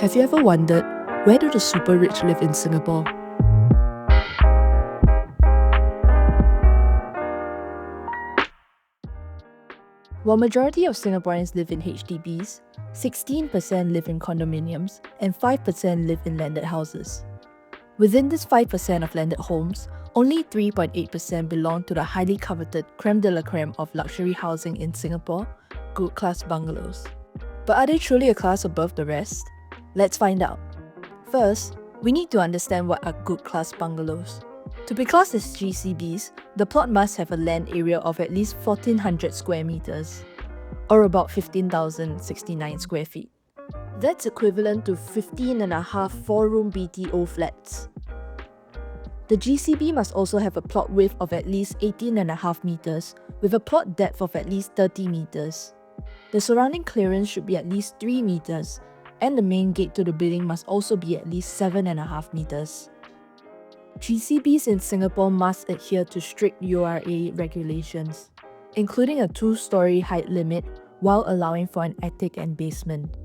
Have you ever wondered, where do the super rich live in Singapore? While majority of Singaporeans live in HDBs, 16% live in condominiums and 5% live in landed houses. Within this 5% of landed homes, only 3.8% belong to the highly coveted creme de la creme of luxury housing in Singapore, Good Class Bungalows. But are they truly a class above the rest? Let's find out. First, we need to understand what are Good Class Bungalows. To be classed as GCBs, the plot must have a land area of at least 1,400 square meters, or about 15,069 square feet. That's equivalent to 15.5 four-room BTO flats. The GCB must also have a plot width of at least 18.5 meters, with a plot depth of at least 30 meters. The surrounding clearance should be at least 3 meters, and the main gate to the building must also be at least 7.5 meters. GCBs in Singapore must adhere to strict URA regulations, including a 2-story height limit while allowing for an attic and basement.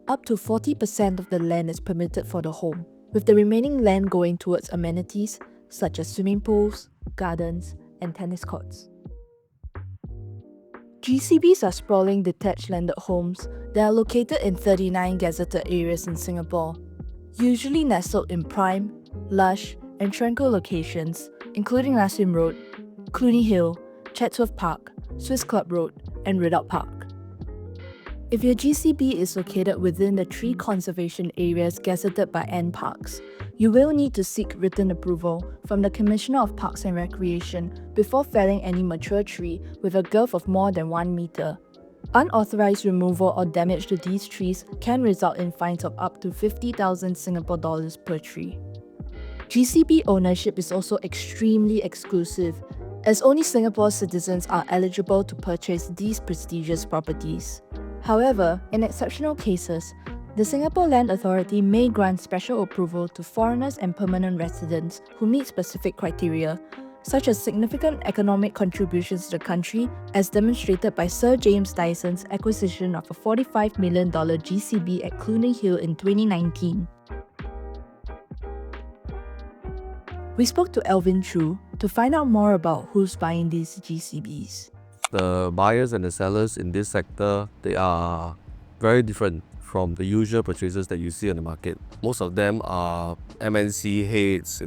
Up to 40% of the land is permitted for the home, with the remaining land going towards amenities such as swimming pools, gardens, and tennis courts. GCBs are sprawling detached landed homes that are located in 39 gazetted areas in Singapore, usually nestled in prime, lush, and tranquil locations, including Nassim Road, Cluny Hill, Chatsworth Park, Swiss Club Road, and Ridout Park. If your GCB is located within the 3 conservation areas gazetted by NParks, you will need to seek written approval from the Commissioner of Parks and Recreation before felling any mature tree with a girth of more than 1 meter. Unauthorized removal or damage to these trees can result in fines of up to 50,000 Singapore dollars per tree. GCB ownership is also extremely exclusive, as only Singapore citizens are eligible to purchase these prestigious properties. However, in exceptional cases, the Singapore Land Authority may grant special approval to foreigners and permanent residents who meet specific criteria, such as significant economic contributions to the country, as demonstrated by Sir James Dyson's acquisition of a $45 million GCB at Cluny Hill in 2019. We spoke to Alvin Chu to find out more about who's buying these GCBs. The buyers and the sellers in this sector, they are very different from the usual purchasers that you see on the market. Most of them are MNC heads,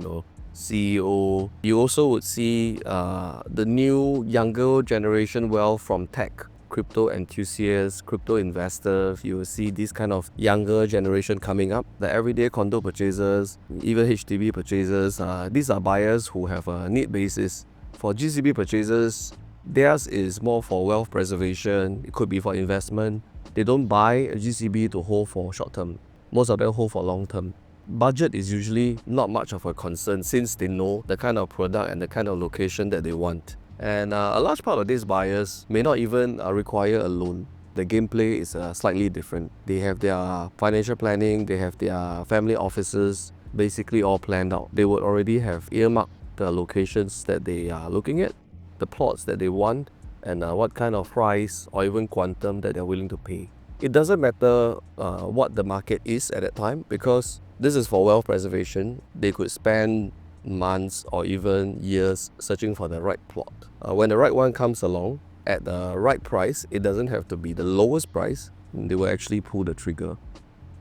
CEO. You also would see the new younger generation wealth from tech, crypto enthusiasts, crypto investors. You will see this kind of younger generation coming up. The everyday condo purchasers, even HDB purchasers, these are buyers who have a need basis. For GCB purchasers, theirs is more for wealth preservation. It could be for investment. They don't buy a GCB to hold for short term. Most of them hold for long term. Budget is usually not much of a concern since they know the kind of product and the kind of location that they want. And a large part of these buyers may not even require a loan. The gameplay is slightly different. They have their financial planning, they have their family offices basically all planned out. They would already have earmarked the locations that they are looking at, the plots that they want, and what kind of price or even quantum that they're willing to pay. It doesn't matter what the market is at that time, because this is for wealth preservation. They could spend months or even years searching for the right plot. When the right one comes along at the right price, it doesn't have to be the lowest price, they will actually pull the trigger.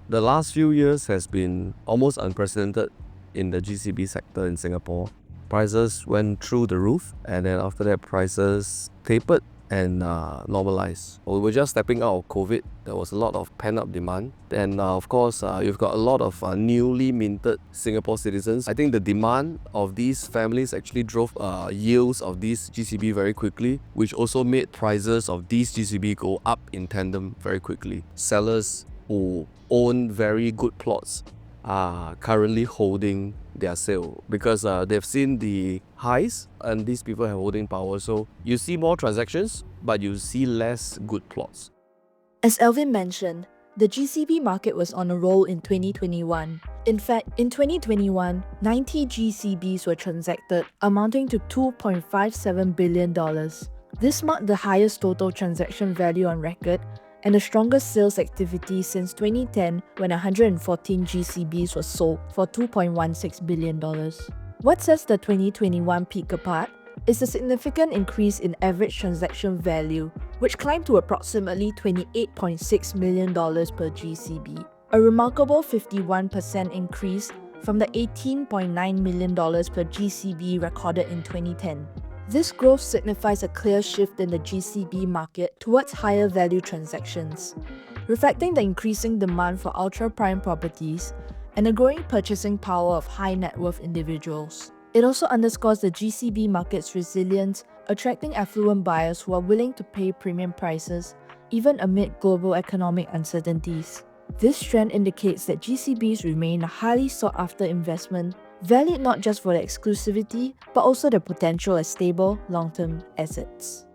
The last few years has been almost unprecedented in the GCB sector in Singapore. Prices went through the roof, and then after that prices tapered and normalized. We were just stepping out of COVID. There was a lot of pent-up demand, and of course you've got a lot of newly minted Singapore citizens. I think the demand of these families actually drove yields of these GCB very quickly, which also made prices of these GCB go up in tandem very quickly. Sellers who own very good plots are currently holding their sale because they've seen the highs and these people have holding power. So you see more transactions, but you see less good plots. As Alvin mentioned, the GCB market was on a roll in 2021. In fact, in 2021, 90 GCBs were transacted, amounting to $2.57 billion. This marked the highest total transaction value on record and the strongest sales activity since 2010 when 114 GCBs were sold for $2.16 billion. What sets the 2021 peak apart is a significant increase in average transaction value, which climbed to approximately $28.6 million per GCB, a remarkable 51% increase from the $18.9 million per GCB recorded in 2010. This growth signifies a clear shift in the GCB market towards higher value transactions, reflecting the increasing demand for ultra-prime properties and the growing purchasing power of high net worth individuals. It also underscores the GCB market's resilience, attracting affluent buyers who are willing to pay premium prices, even amid global economic uncertainties. This trend indicates that GCBs remain a highly sought-after investment, valued not just for their exclusivity, but also their potential as stable, long-term assets.